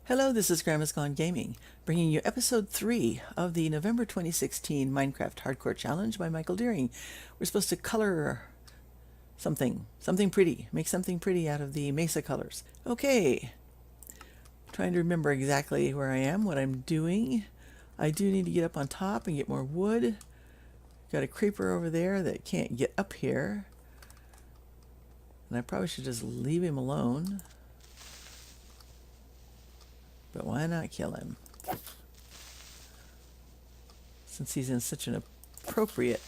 Hello, this is Grandma's Gone Gaming, bringing you episode 3 of the November 2016 Minecraft Hardcore Challenge by Michael Deering. We're supposed to color something pretty, make something pretty out of the Mesa colors. Okay, trying to remember exactly where I am, what I'm doing. I do need to get up on top and get more wood. Got a creeper over there that can't get up here. And I probably should just leave him alone. But why not kill him? Since he's in such an appropriate,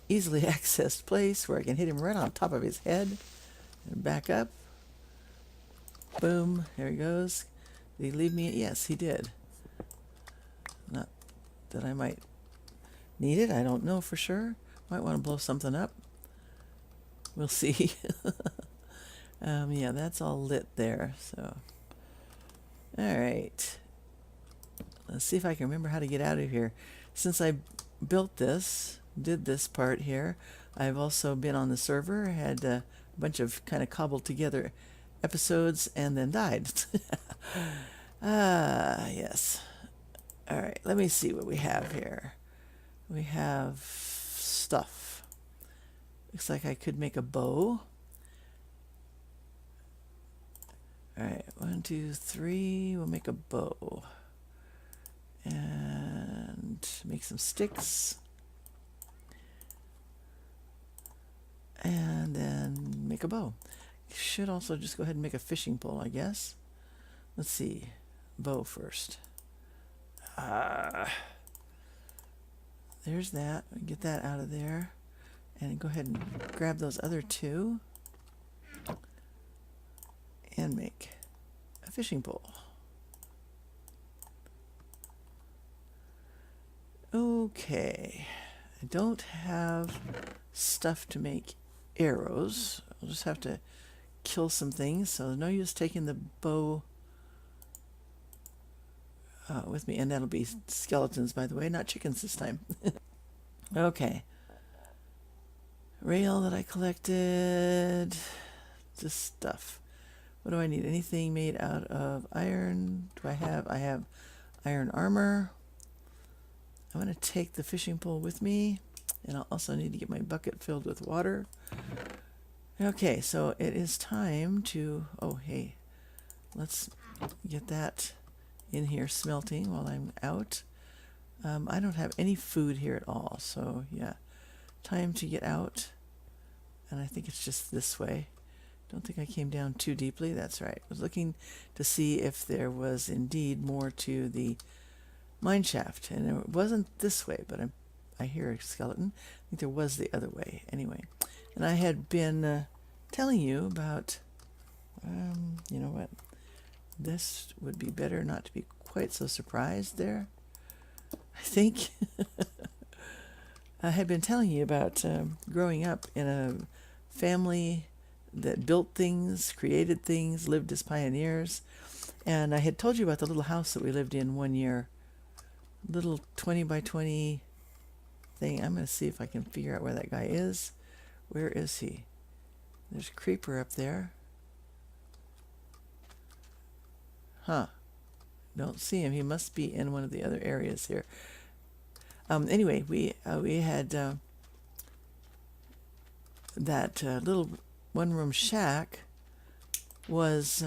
easily accessed place where I can hit him right on top of his head. And back up. Boom. There he goes. Did he leave me? Yes, he did. Not that I might need it. I don't know for sure. Might want to blow something up. We'll see. Yeah, that's all lit there. So, all right. Let's see if I can remember how to get out of here. Since I built this, did this part here, I've also been on the server, had a bunch of kind of cobbled together episodes, and then died. Yes. All right, let me see what we have here. We have stuff. Looks like I could make a bow. All right, 1, 2, 3. We'll make a bow. And make some sticks. And then make a bow. Should also just go ahead and make a fishing pole, I guess. Let's see. Bow first. There's that. Get that out of there. And go ahead and grab those other two. And make a fishing pole. Okay. I don't have stuff to make arrows. I'll just have to kill some things, so no use taking the bow with me. And that'll be skeletons, by the way, not chickens this time. Okay. Rail that I collected. Just stuff. What do I need? Anything made out of iron? I have iron armor. I'm going to take the fishing pole with me, and I'll also need to get my bucket filled with water. Okay, so it is time to, oh hey, let's get that in here smelting while I'm out. I don't have any food here at all, so yeah, time to get out. And I think it's just this way. Don't think I came down too deeply. That's right. I was looking to see if there was indeed more to the mine shaft, and it wasn't this way, but I hear a skeleton. I think there was the other way anyway. And I had been telling you about, you know what, this would be better not to be quite so surprised there, I think. I had been telling you about growing up in a family that built things, created things, lived as pioneers. And I had told you about the little house that we lived in one year. Little 20 by 20 thing. I'm going to see if I can figure out where that guy is. Where is he? There's a creeper up there. Huh. Don't see him. He must be in one of the other areas here. Anyway, we had that little one-room shack was,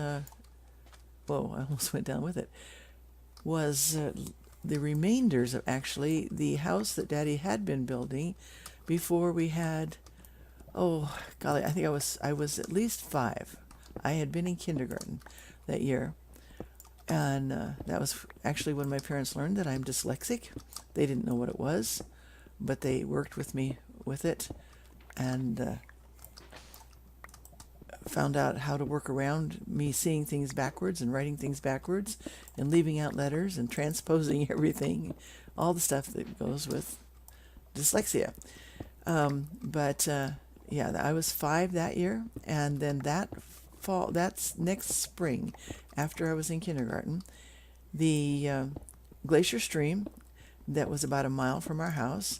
whoa, I almost went down with it, was the remainders of actually the house that Daddy had been building before we had, oh golly, I think I was at least 5. I had been in kindergarten that year, and that was actually when my parents learned that I'm dyslexic. They didn't know what it was, but they worked with me with it, and found out how to work around me seeing things backwards and writing things backwards and leaving out letters and transposing everything, all the stuff that goes with dyslexia. Yeah, I was 5 that year, and then that's next spring, after I was in kindergarten, the glacier stream that was about a mile from our house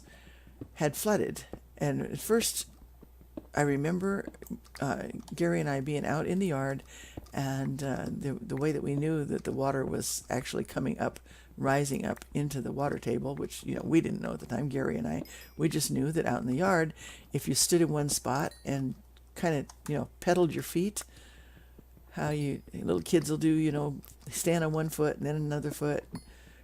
had flooded. And at first, I remember Gary and I being out in the yard, And the way that we knew that the water was actually coming up, rising up into the water table, which, we didn't know at the time, Gary and I, we just knew that out in the yard, if you stood in one spot and kind of, pedaled your feet, how little kids will do, stand on one foot and then another foot.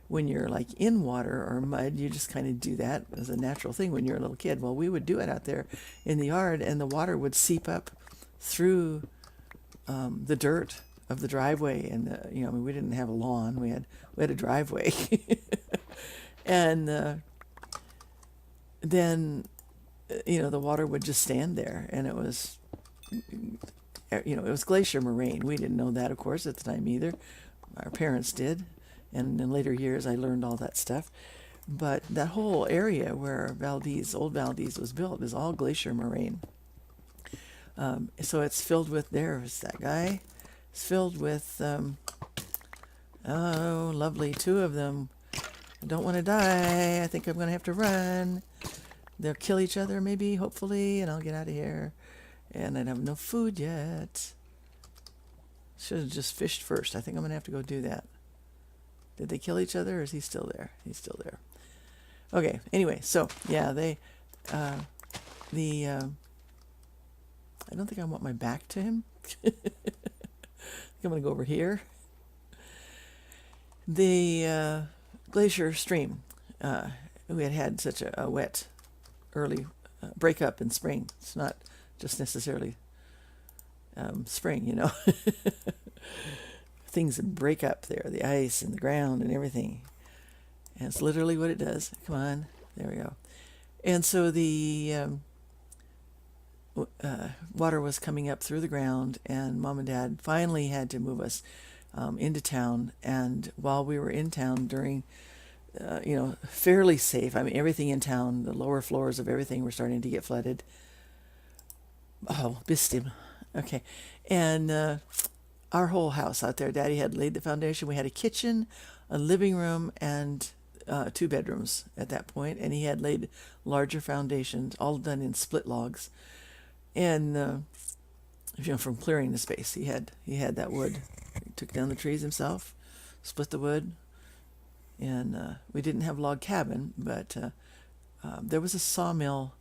When you're like in water or mud, you just kind of do that as a natural thing when you're a little kid. Well, we would do it out there in the yard, and the water would seep up through the dirt of the driveway. And we didn't have a lawn; we had a driveway, and then the water would just stand there, and it was it was glacier moraine. We didn't know that, of course, at the time either. Our parents did. And in later years, I learned all that stuff. But that whole area where Old Valdez was built is all glacier moraine. So it's filled with, there's that guy. It's filled with, oh, lovely, 2 of them. I don't want to die. I think I'm going to have to run. They'll kill each other, maybe, hopefully, and I'll get out of here. And I have no food yet. Should have just fished first. I think I'm going to have to go do that. Did they kill each other, or is he still there? He's still there. Okay, anyway, so, yeah, I don't think I want my back to him. I'm going to go over here. The glacier stream, we had such a wet, early breakup in spring. It's not just necessarily spring, Things that break up there, the ice and the ground and everything. And it's literally what it does. Come on, there we go. And so the water was coming up through the ground, and Mom and Dad finally had to move us into town. And while we were in town during, fairly safe, I mean, everything in town, the lower floors of everything were starting to get flooded. Oh, missed him. Okay. And our whole house out there, Daddy had laid the foundation. We had a kitchen, a living room, and 2 bedrooms at that point. And he had laid larger foundations, all done in split logs. And from clearing the space, he had that wood. He took down the trees himself, split the wood, and we didn't have a log cabin, but there was a sawmill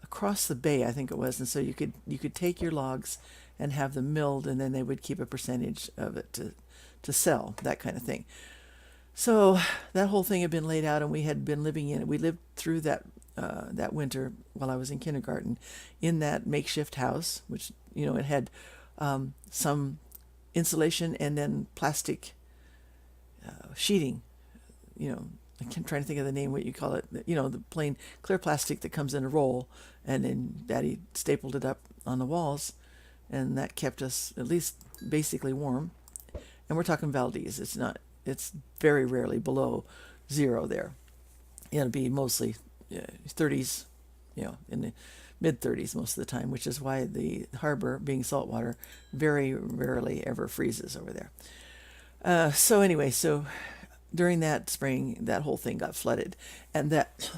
across the bay, I think it was, and so you could take your logs and have them milled, and then they would keep a percentage of it to sell, that kind of thing. So that whole thing had been laid out, and we had been living in it. We lived through that winter while I was in kindergarten in that makeshift house, which, it had some insulation and then plastic sheeting. I'm trying to think of the name, what you call it. The plain clear plastic that comes in a roll, and then Daddy stapled it up on the walls, and that kept us at least basically warm. And we're talking Valdez. It's very rarely below 0 there. It'll be mostly 30s, in the mid 30s most of the time, which is why the harbor, being saltwater, very rarely ever freezes over there. So anyway, during that spring, that whole thing got flooded. And that,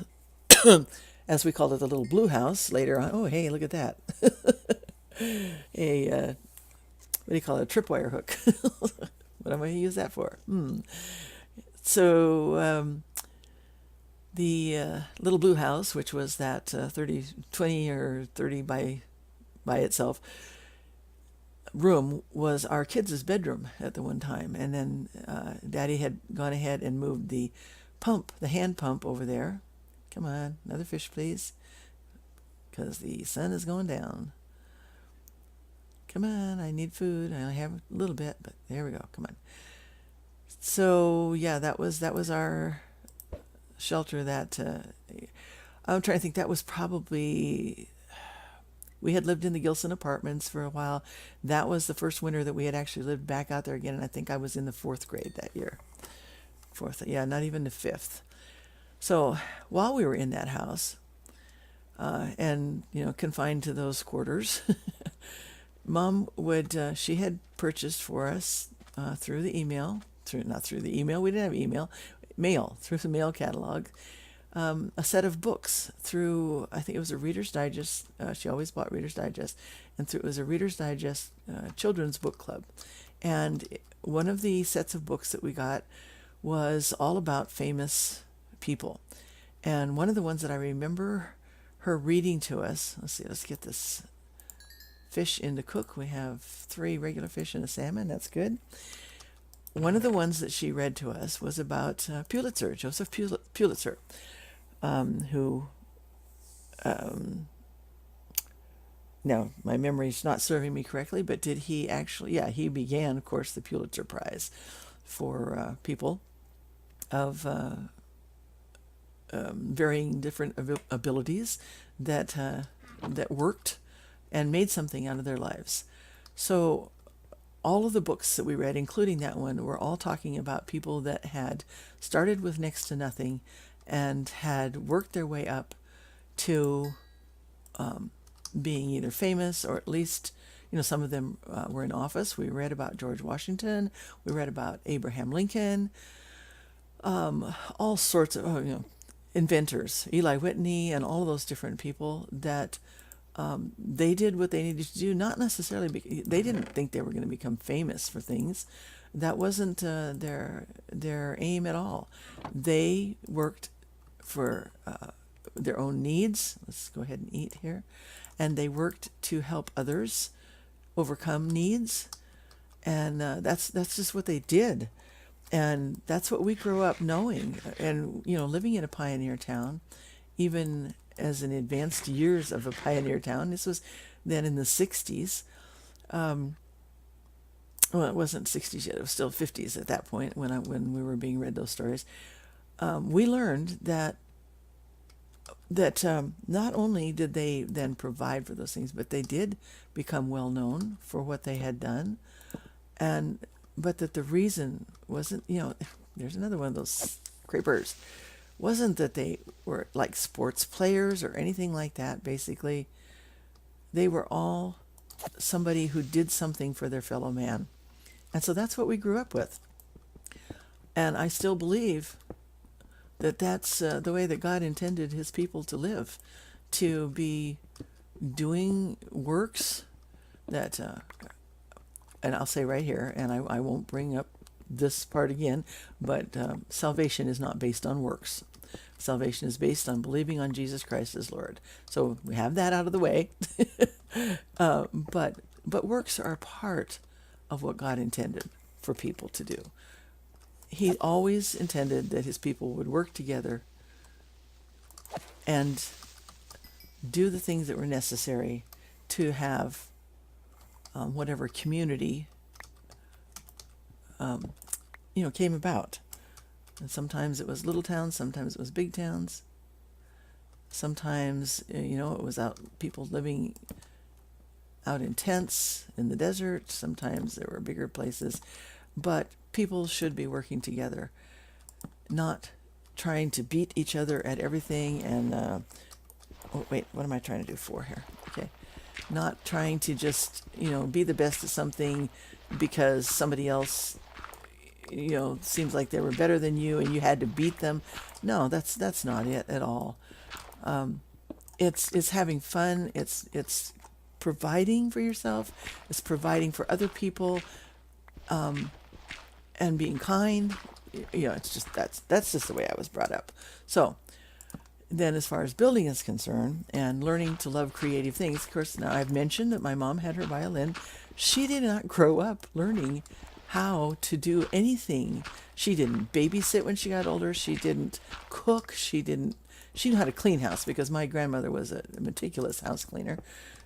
as we called it, the little blue house later on, oh, hey, look at that. What do you call it? A tripwire hook. What am I going to use that for? So the little blue house, which was that 20 or 30 by itself room, was our kids' bedroom at the one time. And then Daddy had gone ahead and moved the hand pump over there. Come on, another fish, please, because the sun is going down. Come on, I need food. I only have a little bit, but there we go. Come on. So yeah, that was our shelter. That I'm trying to think. That was probably, we had lived in the Gilson apartments for a while. That was the first winter that we had actually lived back out there again, and I think I was in the 4th grade that year. 4th, yeah, not even the 5th. So while we were in that house, and confined to those quarters, Mom would, she had purchased for us through the email, not through the email, we didn't have email, mail, through the mail catalog, a set of books through, I think it was a Reader's Digest. She always bought Reader's Digest, and it was a Reader's Digest children's book club. And one of the sets of books that we got was all about famous people. And one of the ones that I remember her reading to us, let's get this fish in to cook. We have 3 regular fish and a salmon. That's good. One of the ones that she read to us was about Pulitzer, Joseph Pulitzer, who, now my memory's not serving me correctly, but did he actually, yeah, he began, of course, the Pulitzer Prize for people of varying different abilities that worked and made something out of their lives. So all of the books that we read, including that one, were all talking about people that had started with next to nothing and had worked their way up to being either famous or at least, some of them were in office. We read about George Washington. We read about Abraham Lincoln. All sorts of, inventors, Eli Whitney, and all of those different people that they did what they needed to do, not necessarily they didn't think they were going to become famous for things. That wasn't their aim at all. They worked for their own needs. Let's go ahead and eat here. And they worked to help others overcome needs. And that's just what they did. And that's what we grew up knowing. And, living in a pioneer town, even as in advanced years of a pioneer town, this was then in the 60s. Well, it wasn't 60s yet. It was still 50s at that point when we were being read those stories. We learned that not only did they then provide for those things, but they did become well known for what they had done, but that the reason wasn't, there's another one of those scrapers, wasn't that they were like sports players or anything like that. Basically, they were all somebody who did something for their fellow man. And so that's what we grew up with. And I still believe that that's the way that God intended his people to live, to be doing works that, and I'll say right here, and I won't bring up this part again, but salvation is not based on works. Salvation is based on believing on Jesus Christ as Lord. So we have that out of the way. But works are a part of what God intended for people to do. He always intended that his people would work together and do the things that were necessary to have whatever community came about. And sometimes it was little towns, sometimes it was big towns. Sometimes, it was people living out in tents in the desert. Sometimes there were bigger places. But people should be working together, not trying to beat each other at everything. And, what am I trying to do for here? Okay. Not trying to just, be the best at something because somebody else, seems like they were better than you and you had to beat them. No, that's not it at all. It's having fun. It's providing for yourself. It's providing for other people, and being kind. It's just, that's just the way I was brought up. So then as far as building is concerned and learning to love creative things, of course, now I've mentioned that my mom had her violin. She did not grow up learning how to do anything. She didn't babysit when she got older. She didn't cook. She knew how to clean house because my grandmother was a meticulous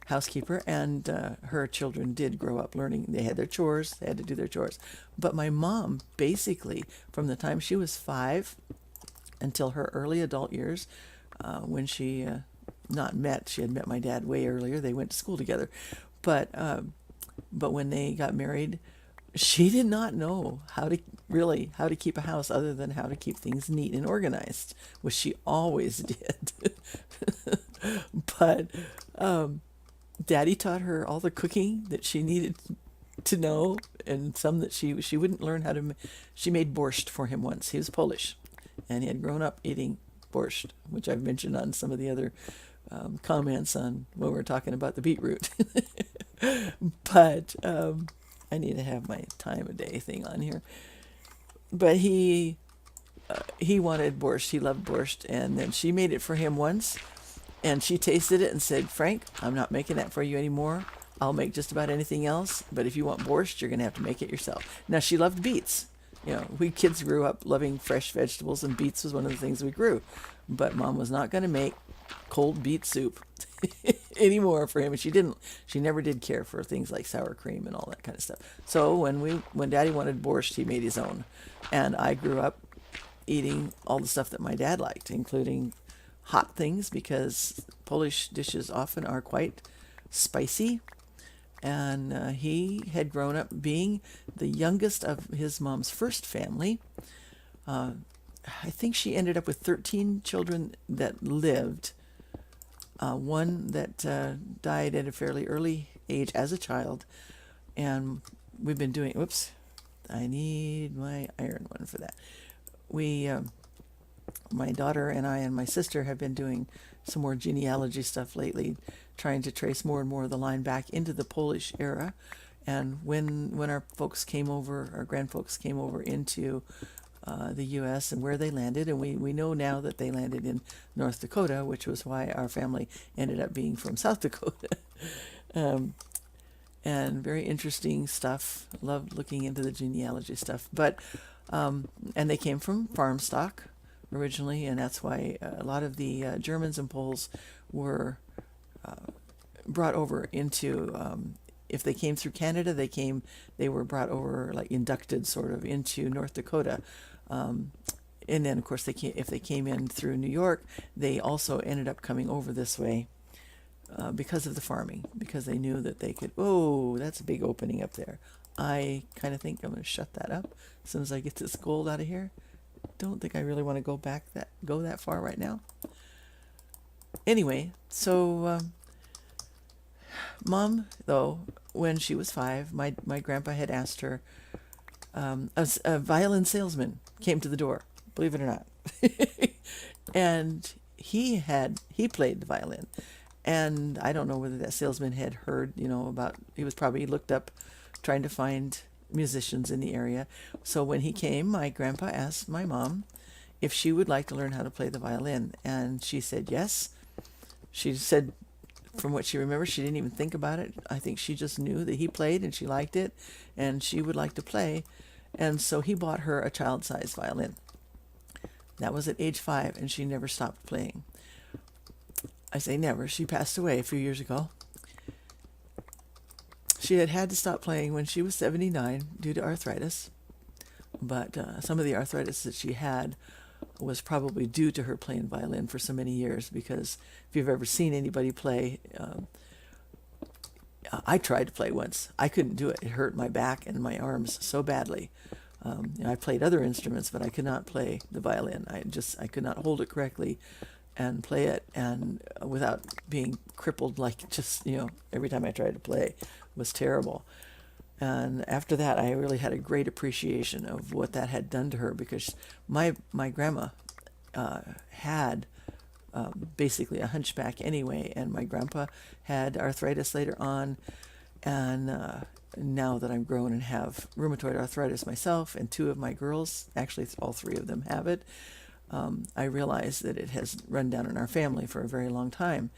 housekeeper, and her children did grow up learning. They had their chores. They had to do their chores. But my mom, basically, from the time she was 5 until her early adult years, when she had met my dad way earlier. They went to school together. But when they got married, she did not know how to keep a house other than how to keep things neat and organized, which she always did. But Daddy taught her all the cooking that she needed to know, and some that she wouldn't learn how to. She made borscht for him once. He was Polish, and he had grown up eating borscht, which I've mentioned on some of the other comments on when we're talking about the beetroot. But I need to have my time of day thing on here. But he wanted borscht. He loved borscht, and then she made it for him once, and she tasted it and said, "Frank, I'm not making that for you anymore. I'll make just about anything else, but if you want borscht, you're going to have to make it yourself." Now, she loved beets. You know, we kids grew up loving fresh vegetables, and beets was one of the things we grew. But Mom was not going to make cold beet soup anymore for him, and she never did care for things like sour cream and all that kind of stuff. So when Daddy wanted borscht, he made his own, and I grew up eating all the stuff that my dad liked, including hot things, because Polish dishes often are quite spicy. And he had grown up being the youngest of his mom's first family. I think she ended up with 13 children that lived. One that died at a fairly early age as a child. And we've been doing, whoops, I need my iron one for that. My daughter and I and my sister have been doing some more genealogy stuff lately, trying to trace more and more of the line back into the Polish era. And when our folks came over, our grandfolks came over into the U.S. and where they landed, and we know now that they landed in North Dakota, which was why our family ended up being from South Dakota. And very interesting stuff. Loved looking into the genealogy stuff. But and they came from farm stock originally, and that's why a lot of the Germans and Poles were brought over into, if they came through Canada, they were brought over, like inducted sort of into North Dakota. And then of course if they came in through New York, they also ended up coming over this way because of the farming, because they knew that they could, oh, that's a big opening up there. I kind of think I'm going to shut that up as soon as I get this gold out of here. Don't think I really want to go that far right now. Anyway, so Mom, though, when she was 5, my grandpa had asked her, a violin salesman came to the door, believe it or not. And he played the violin. And I don't know whether that salesman had heard, he was probably looked up trying to find musicians in the area. So when he came, my grandpa asked my mom if she would like to learn how to play the violin. And she said yes. She said, from what she remembers, she didn't even think about it. I think she just knew that he played and she liked it and she would like to play. And so he bought her a child-sized violin. That was at age 5, and she never stopped playing. I say never. She passed away a few years ago. She had to stop playing when she was 79 due to arthritis. But some of the arthritis that she had was probably due to her playing violin for so many years, because if you've ever seen anybody play, I tried to play once. I couldn't do it. It hurt my back and my arms so badly. I played other instruments, but I could not play the violin. I could not hold it correctly and play it, and without being crippled, like just, every time I tried to play, it was terrible. And after that, I really had a great appreciation of what that had done to her, because my grandma had basically a hunchback anyway, and my grandpa had arthritis later on, and now that I'm grown and have rheumatoid arthritis myself, and 2 of my girls, actually all 3 of them have it, I realize that it has run down in our family for a very long time.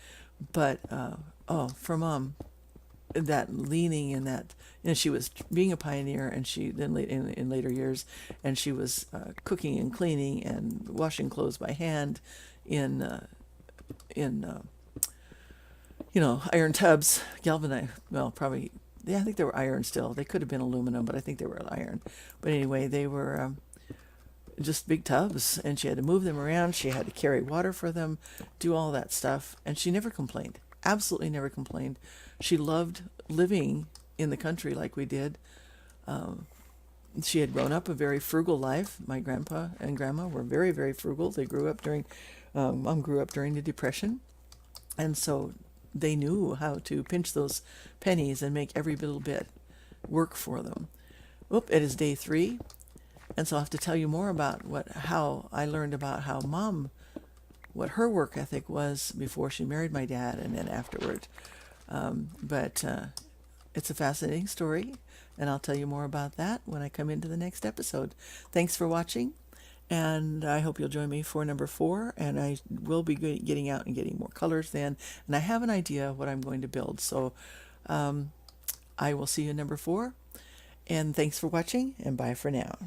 But for Mom, that leaning and that, she was being a pioneer, and she then in later years, and she was cooking and cleaning and washing clothes by hand in iron tubs, galvanized. Well, probably, yeah, I think they were iron still. They could have been aluminum, but I think they were iron. But anyway, they were just big tubs, and she had to move them around. She had to carry water for them, do all that stuff, and she never complained. Absolutely never complained. She loved living in the country like we did. She had grown up a very frugal life. My grandpa and grandma were very, very frugal. They grew up Mom grew up during the Depression, and so they knew how to pinch those pennies and make every little bit work for them. It is day 3, and so I'll have to tell you more about how I learned about how Mom what her work ethic was before she married my dad and then afterward. But it's a fascinating story, and I'll tell you more about that when I come into the next episode. Thanks for watching, and I hope you'll join me for number 4, and I will be getting out and getting more colors then, and I have an idea of what I'm going to build. So I will see you in number 4, and thanks for watching, and bye for now.